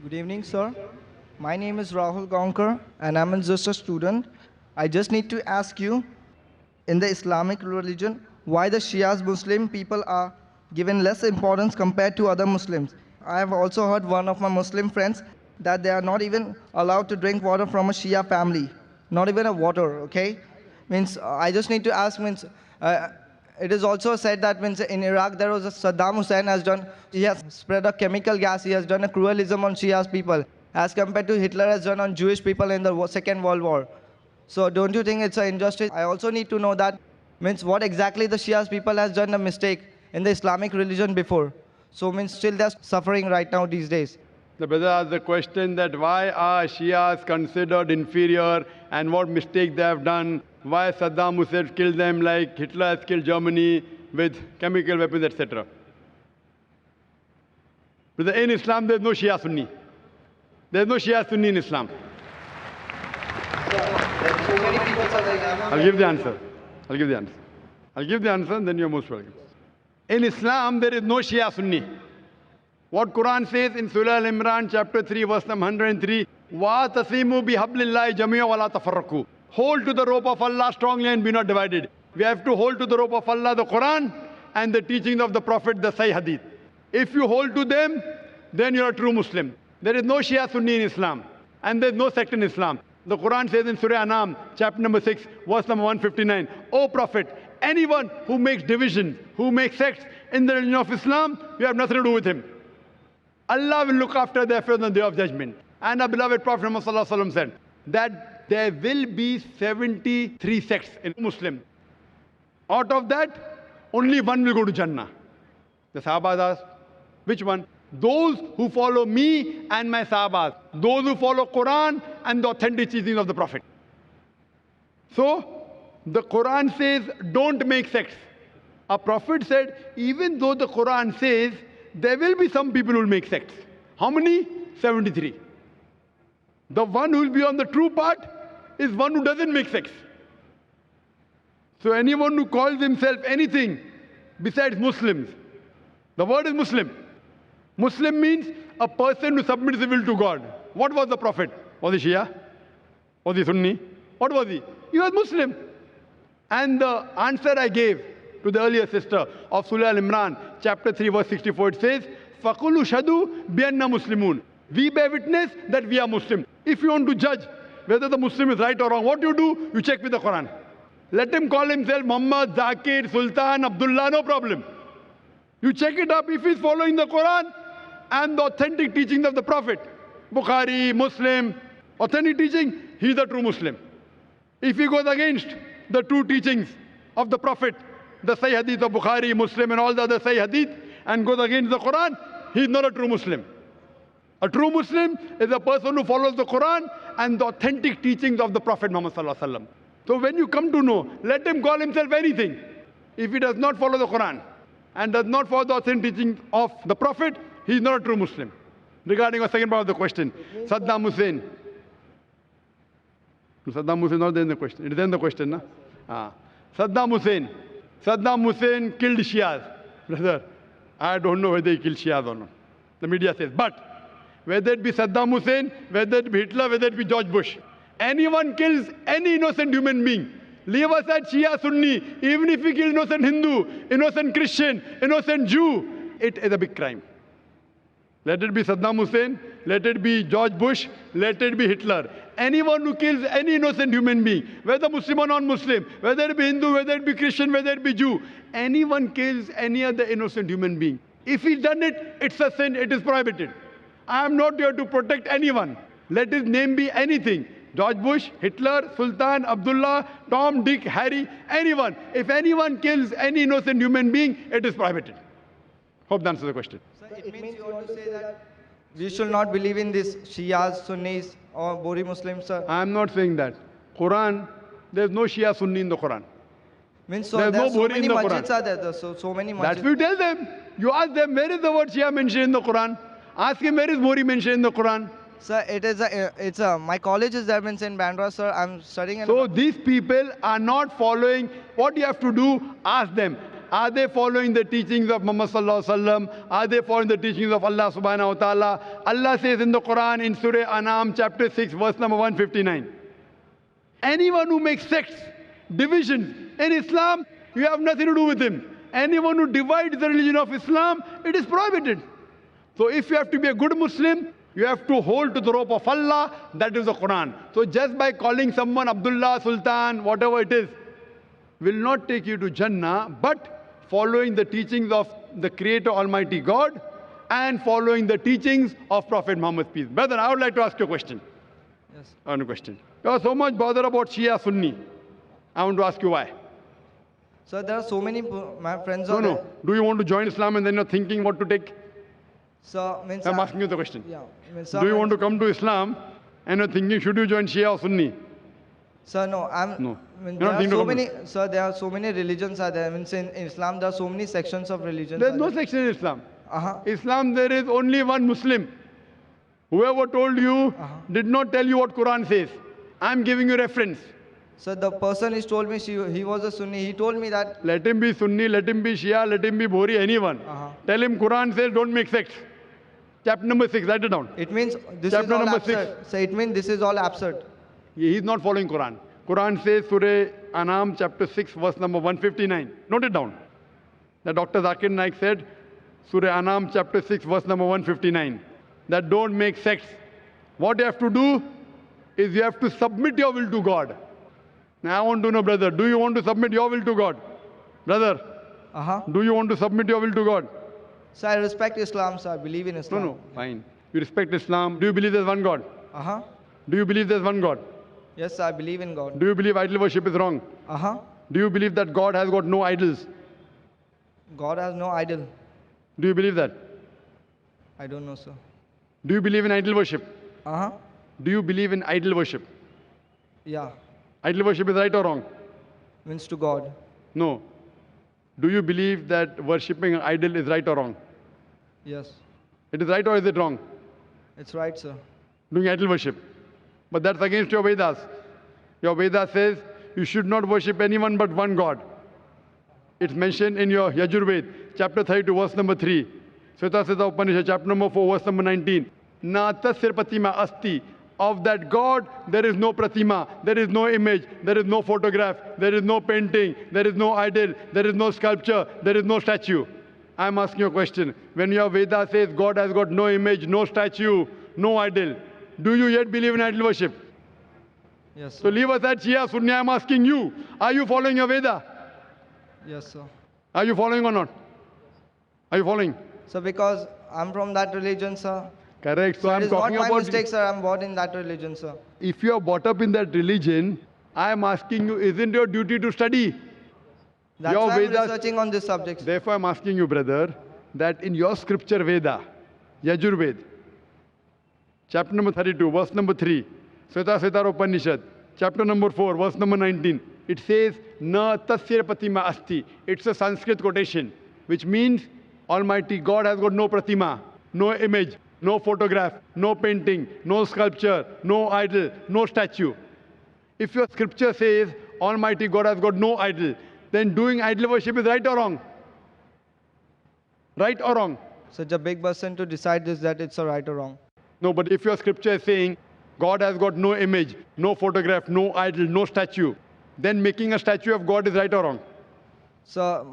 Good evening, sir. My name is Rahul and I'm just a student. I just need to ask you, in the Islamic religion, why the Shias Muslim people are given less importance compared to other Muslims. I have also heard one of my Muslim friends that they are not even allowed to drink water from a Shia family, not even a water, okay? Means I just need to ask, it is also said that in Iraq there was a Saddam Hussein has done, he has spread a chemical gas, he has done a cruelism on Shia's people, as compared to Hitler has done on Jewish people in the Second World War. So don't you think it's an injustice? I also need to know that what exactly the Shia's people has done a mistake in the Islamic religion before. So still they're suffering right now these days. The brother asked the question that why are Shias considered inferior and what mistake they have done, why Saddam Hussein killed them like Hitler has killed Germany with chemical weapons, etc. Brother, in Islam there is no Shia Sunni. There is no Shia Sunni in Islam. I'll give the answer. I'll give the answer and then you're most welcome. In Islam there is no Shia Sunni. What Quran says in Surah Al-Imran chapter 3 verse number 103, وَاتَصِمُوا بِحَبْلِ اللَّهِ جَمِيعًا وَلَا تَفَرَّقُوا. Hold to the rope of Allah strongly and be not divided. We have to hold to the rope of Allah, the Quran, and the teachings of the Prophet, the Sahih Hadith. If you hold to them, then you're a true Muslim. There is no Shia Sunni in Islam, and there's no sect in Islam. The Quran says in Surah Anam, chapter number 6, verse number 159, O Prophet, anyone who makes division, who makes sects in the religion of Islam, you have nothing to do with him. Allah will look after their affairs on the day of judgment. And our beloved Prophet Muhammad said that there will be 73 sects in Muslim. Out of that, only one will go to Jannah. The Sahabas asked, which one? Those who follow me and my Sahabas. Those who follow Quran and the authentic teachings of the Prophet. So, the Quran says, don't make sects. Our Prophet said, even though the Quran says, there will be some people who will make sects. How many? 73. The one who will be on the true path is one who doesn't make sects. So anyone who calls himself anything besides Muslims, the word is Muslim. Muslim means a person who submits his will to God. What was the Prophet? Was he Shia? Was he Sunni? What was he? He was Muslim. And the answer I gave to the earlier sister of Surah Al-Imran, chapter 3, verse 64, it says, فَقُلُوا شَهَدُوا بِأَنَّا مُسْلِمُونَ. We bear witness that we are Muslim. If you want to judge whether the Muslim is right or wrong, what you do? You check with the Quran. Let him call himself Muhammad, ذاکر, Sultan, Abdullah, no problem. You check it up if he's following the Quran and the authentic teachings of the Prophet. Bukhari, Muslim, authentic teaching, he's a true Muslim. If he goes against the true teachings of the Prophet, the Sahih Hadith of Bukhari, Muslim and all the other Sahih Hadith, and goes against the Quran, he's not a true Muslim. A true Muslim is a person who follows the Quran and the authentic teachings of the Prophet Muhammad Sallallahu Alaihi Wasallam. So when you come to know, let him call himself anything. If he does not follow the Quran and does not follow the authentic teaching of the Prophet, he is not a true Muslim. Regarding the second part of the question, Saddam Hussein. Saddam Hussein is not there in the question. It is in the question, na? Saddam Hussein. Saddam Hussein killed Shias. Brother, I don't know whether he killed Shias or not. The media says. But whether it be Saddam Hussein, whether it be Hitler, whether it be George Bush, anyone kills any innocent human being, leave aside Shia, Sunni, even if he kills innocent Hindu, innocent Christian, innocent Jew, it is a big crime. Let it be Saddam Hussein, let it be George Bush, let it be Hitler. Anyone who kills any innocent human being, whether Muslim or non-Muslim, whether it be Hindu, whether it be Christian, whether it be Jew, anyone kills any other innocent human being. If he's done it, it's a sin, it is prohibited. I am not here to protect anyone. Let his name be anything. George Bush, Hitler, Sultan, Abdullah, Tom, Dick, Harry, anyone. If anyone kills any innocent human being, it is prohibited. Hope that answers the question. So it means you want to say that we should not believe in this Shias, Sunnis or Bori Muslims, sir? I am not saying that. Quran, there is no Shia Sunni in the Quran. Means so there's no so Bori many in the masjids Quran. are there, so many masjids. That's what you tell them. You ask them, where is the word Shia mentioned in the Quran? Ask him, where is Bori mentioned in the Quran? Sir, my college is there, in Bandra, sir. I'm studying. So these people are not following. What you have to do, ask them. Are they following the teachings of Muhammad sallallahu alaihi wasallam? Are they following the teachings of Allah subhanahu wa ta'ala? Allah says in the Quran, in Surah An'am, chapter 6, verse number 159. Anyone who makes sects, divisions in Islam, you have nothing to do with him. Anyone who divides the religion of Islam, it is prohibited. So if you have to be a good Muslim, you have to hold to the rope of Allah, that is the Quran. So just by calling someone Abdullah, Sultan, whatever it is, will not take you to Jannah, but following the teachings of the Creator Almighty God and following the teachings of Prophet Muhammad, peace. Brother, I would like to ask you a question. Yes. One question. You are so much bothered about Shia Sunni. I want to ask you why. So there are so many, my friends No, are no. there. Do you want to join Islam and then you're thinking what to take? So, means I'm asking you the question. Yeah. Do you want to come to Islam and you're thinking, should you join Shia or Sunni? Sir, no, No. Means You're there not are thinking so of many, sir, there are so many religions are there. Means in Islam, there are so many sections of religions. There's no section in Islam. Uh-huh. Islam, there is only one Muslim. Whoever told you did not tell you what Quran says. I'm giving you reference. So the person who told me he was a Sunni, he told me that. Let him be Sunni, let him be Shia, let him be Bhori, anyone. Tell him Quran says don't make sects. Chapter number 6, write it down. It means this Chapter is all number absurd. So it means this is all absurd. He's not following Quran. Quran says Surah An'am chapter 6 verse number 159. Note it down. The Dr. ذاکر Naik said, Surah An'am chapter 6 verse number 159, that don't make sects. What you have to do is you have to submit your will to God. Now I want to know, brother, do you want to submit your will to God? Brother, do you want to submit your will to God? So I respect Islam, sir. I believe in No, Islam. no, fine. You respect Islam. Do you believe there's one God? Do you believe there's one God? Yes, sir, I believe in God. Do you believe idol worship is wrong? Do you believe that God has got no idols? God has no idol. Do you believe that? I don't know, sir. Do you believe in idol worship? Do you believe in idol worship? Yeah. Idol worship is right or wrong? Means to God. No. Do you believe that worshipping an idol is right or wrong? Yes. It is right or is it wrong? It's right, sir. Doing idol worship. But that's against your Vedas. Your Vedas says you should not worship anyone but one God. It's mentioned in your Yajurved, chapter 32, verse number 3. Sveta Upanishad, chapter number 4, verse number 19. Na tasir pratima asti. Of that God, there is no pratima, there is no image, there is no photograph, there is no painting, there is no idol, there is no sculpture, there is no statue. I'm asking you a question. When your Veda says God has got no image, no statue, no idol, do you yet believe in idol worship? Yes, sir. So leave aside Shia, Sunni. I'm asking you, are you following your Veda? Yes, sir. Are you following or not? Are you following? So because I'm from that religion, sir. Correct. So It I'm is not talking my about, mistake, sir. I'm born in that religion, sir. if you are brought up in that religion, I am asking you, isn't your duty to study? That's Your why I'm Vedas- researching on this subject. Therefore, I'm asking you, brother, that in your scripture Veda, Yajurved, chapter number 32, verse number 3, Sveta Upanishad, chapter number 4, verse number 19, it says, Na tasya pratima asti. It's a Sanskrit quotation, which means Almighty God has got no pratima, no image, no photograph, no painting, no sculpture, no idol, no statue. If your scripture says Almighty God has got no idol, then doing idol worship is right or wrong? Right or wrong? Such a big person to decide this, that it's a right or wrong. No, but if your scripture is saying God has got no image, no photograph, no idol, no statue, then making a statue of God is right or wrong? So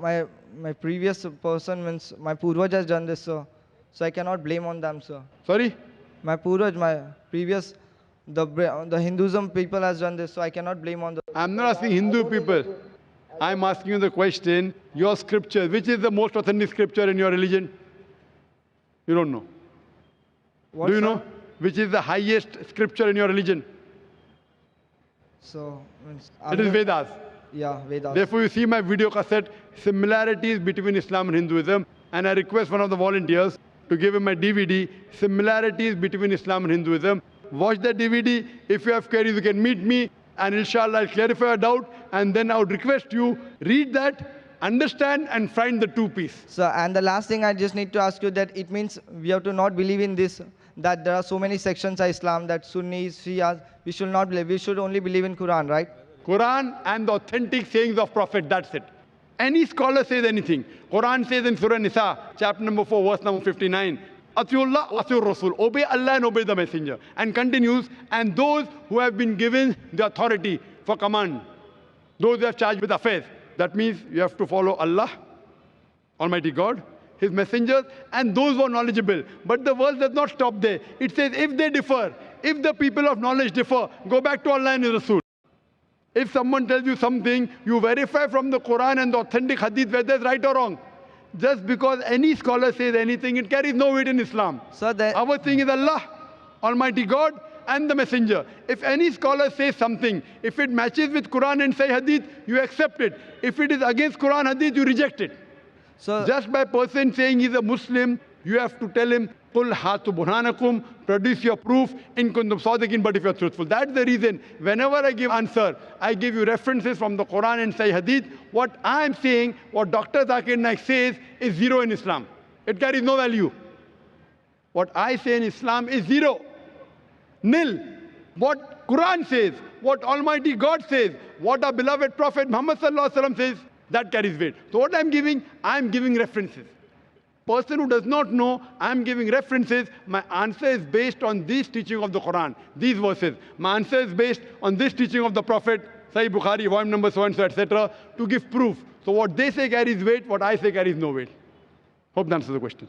my previous person means my Purvaj has done this, sir. So I cannot blame on them, sir. Sorry? My Purvaj, my previous, the Hinduism people has done this, so I cannot blame on the. I'm not asking Hindu people. I'm asking you the question, your scripture, which is the most authentic scripture in your religion? You don't know. What, Do you sir? know which is the highest scripture in your religion? So means It is Vedas. Yeah, Vedas. Therefore, you see my video cassette, similarities between Islam and Hinduism, and I request one of the volunteers to give him my DVD, similarities between Islam and Hinduism. Watch that DVD. If you have queries, you can meet me, and inshallah, I'll clarify your doubt, and then I would request you, read that, understand, and find the two-piece. So, and the last thing I just need to ask you that it means we have to not believe in this, that there are so many sections of Islam, that Sunnis, Shias, we should not believe. We should only believe in Quran, right? Quran and the authentic sayings of Prophet, that's it. Any scholar says anything. Quran says in Surah Nisa, chapter number 4, verse number 59, Atiullah, Atiur Rasul. Obey Allah and obey the messenger. And continues, and those who have been given the authority for command, those who have charged with affairs. That means you have to follow Allah, Almighty God, His messengers, and those who are knowledgeable. But the verse does not stop there. It says, if they differ, if the people of knowledge differ, go back to Allah and His Rasul. If someone tells you something, you verify from the Quran and the authentic hadith whether it's right or wrong. Just because any scholar says anything, it carries no weight in Islam. So that Our thing is Allah, Almighty God, and the messenger. If any scholar says something, if it matches with Quran and Sahih Hadith, you accept it. If it is against Quran Hadith, you reject it. so Just by person saying he's a Muslim, you have to tell him, Qul hatu burhanakum, produce your proof in kuntum sadiqin, but if you're truthful. That's the reason, whenever I give answer, I give you references from the Quran and Sahih Hadith. What I'm saying, what Dr. ذاکر says, is zero in Islam. It carries no value. What I say in Islam is zero. Nil. What Quran says, what Almighty God says, what our beloved Prophet Muhammad sallallahu alaihi wasallam says, that carries weight. So what I'm giving references. Person who does not know, I'm giving references. My answer is based on this teaching of the Quran, these verses. My answer is based on this teaching of the Prophet, Sahih Bukhari, volume number so and so, etc., to give proof. So what they say carries weight, what I say carries no weight. Hope that answers the question.